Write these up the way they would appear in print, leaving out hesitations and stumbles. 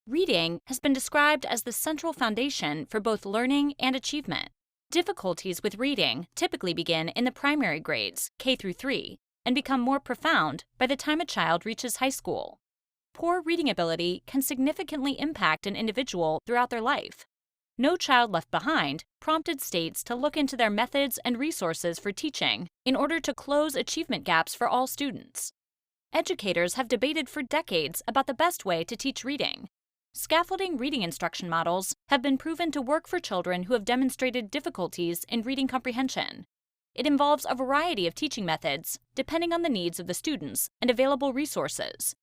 Reading has been described as the central foundation for both learning and achievement. Difficulties with reading typically begin in the primary grades, K through 3, and become more profound by the time a child reaches high school. Poor reading ability can significantly impact an individual throughout their life. No Child Left Behind prompted states to look into their methods and resources for teaching in order to close achievement gaps for all students. Educators have debated for decades about the best way to teach reading. Scaffolding reading instruction models have been proven to work for children who have demonstrated difficulties in reading comprehension. It involves a variety of teaching methods, depending on the needs of the students and available resources.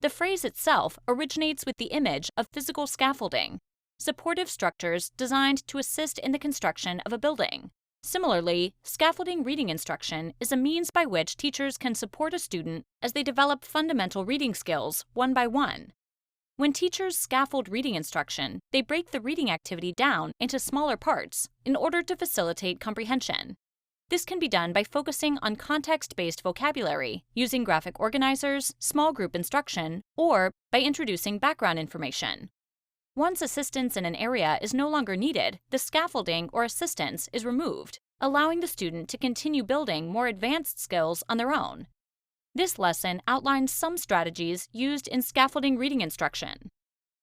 The phrase itself originates with the image of physical scaffolding, supportive structures designed to assist in the construction of a building. Similarly, scaffolding reading instruction is a means by which teachers can support a student as they develop fundamental reading skills one by one. When teachers scaffold reading instruction, they break the reading activity down into smaller parts in order to facilitate comprehension. This can be done by focusing on context-based vocabulary, using graphic organizers, small group instruction, or by introducing background information. Once assistance in an area is no longer needed, the scaffolding or assistance is removed, allowing the student to continue building more advanced skills on their own. This lesson outlines some strategies used in scaffolding reading instruction.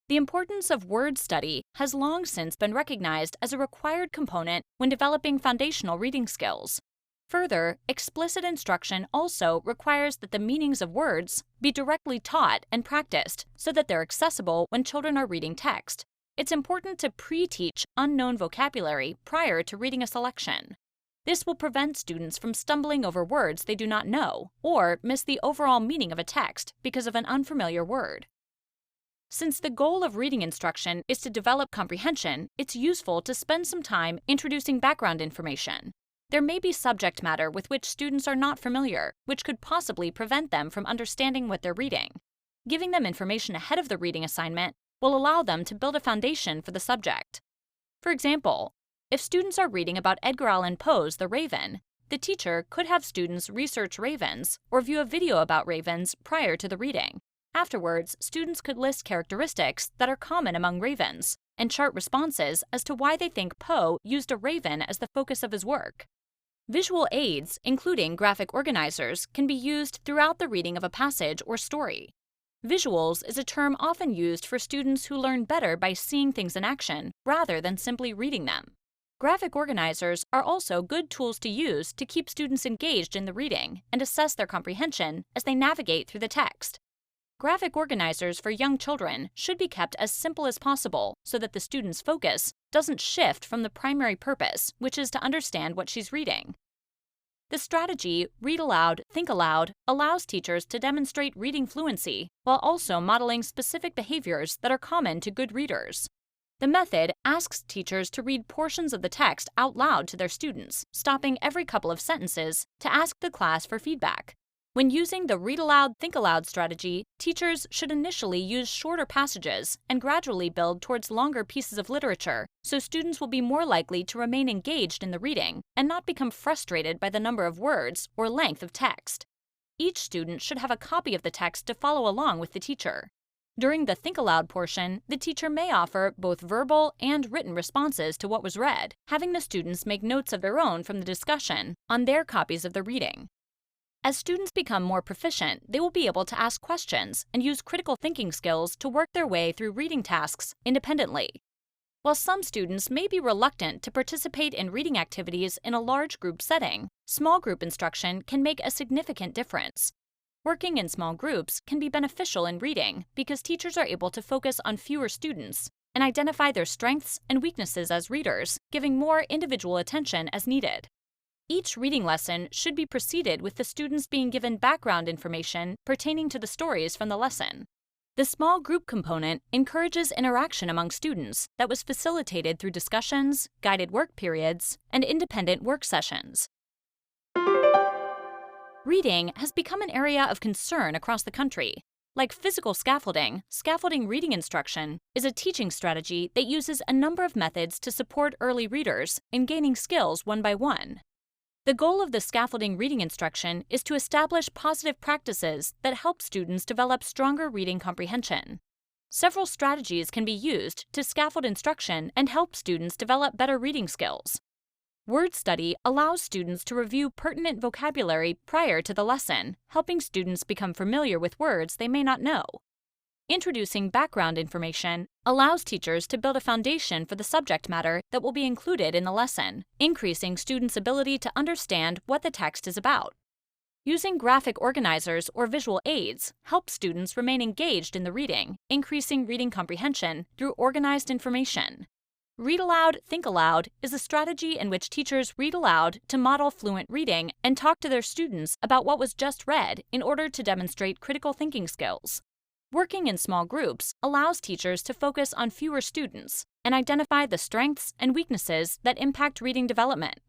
The importance of word study has long since been recognized as a required component when developing foundational reading skills. Further, explicit instruction also requires that the meanings of words be directly taught and practiced so that they're accessible when children are reading text. It's important to pre-teach unknown vocabulary prior to reading a selection. This will prevent students from stumbling over words they do not know or miss the overall meaning of a text because of an unfamiliar word. Since the goal of reading instruction is to develop comprehension, it's useful to spend some time introducing background information. There may be subject matter with which students are not familiar, which could possibly prevent them from understanding what they're reading. Giving them information ahead of the reading assignment will allow them to build a foundation for the subject. For example, if students are reading about Edgar Allan Poe's The Raven, the teacher could have students research ravens or view a video about ravens prior to the reading. Afterwards, students could list characteristics that are common among ravens and chart responses as to why they think Poe used a raven as the focus of his work. Visual aids, including graphic organizers, can be used throughout the reading of a passage or story. Visuals is a term often used for students who learn better by seeing things in action rather than simply reading them. Graphic organizers are also good tools to use to keep students engaged in the reading and assess their comprehension as they navigate through the text. Graphic organizers for young children should be kept as simple as possible so that the student's focus doesn't shift from the primary purpose, which is to understand what she's reading. The strategy, Read Aloud, Think Aloud, allows teachers to demonstrate reading fluency while also modeling specific behaviors that are common to good readers. The method asks teachers to read portions of the text out loud to their students, stopping every couple of sentences to ask the class for feedback. When using the Read Aloud, Think Aloud strategy, teachers should initially use shorter passages and gradually build towards longer pieces of literature, so students will be more likely to remain engaged in the reading and not become frustrated by the number of words or length of text. Each student should have a copy of the text to follow along with the teacher. During the Think Aloud portion, the teacher may offer both verbal and written responses to what was read, having the students make notes of their own from the discussion on their copies of the reading. As students become more proficient, they will be able to ask questions and use critical thinking skills to work their way through reading tasks independently. While some students may be reluctant to participate in reading activities in a large group setting, small group instruction can make a significant difference. Working in small groups can be beneficial in reading because teachers are able to focus on fewer students and identify their strengths and weaknesses as readers, giving more individual attention as needed. Each reading lesson should be preceded with the students being given background information pertaining to the stories from the lesson. The small group component encourages interaction among students that was facilitated through discussions, guided work periods, and independent work sessions. Reading has become an area of concern across the country. Like physical scaffolding, scaffolding reading instruction is a teaching strategy that uses a number of methods to support early readers in gaining skills one by one. The goal of the scaffolding reading instruction is to establish positive practices that help students develop stronger reading comprehension. Several strategies can be used to scaffold instruction and help students develop better reading skills. Word study allows students to review pertinent vocabulary prior to the lesson, helping students become familiar with words they may not know. Introducing background information allows teachers to build a foundation for the subject matter that will be included in the lesson, increasing students' ability to understand what the text is about. Using graphic organizers or visual aids helps students remain engaged in the reading, increasing reading comprehension through organized information. Read aloud, think aloud is a strategy in which teachers read aloud to model fluent reading and talk to their students about what was just read in order to demonstrate critical thinking skills. Working in small groups allows teachers to focus on fewer students and identify the strengths and weaknesses that impact reading development.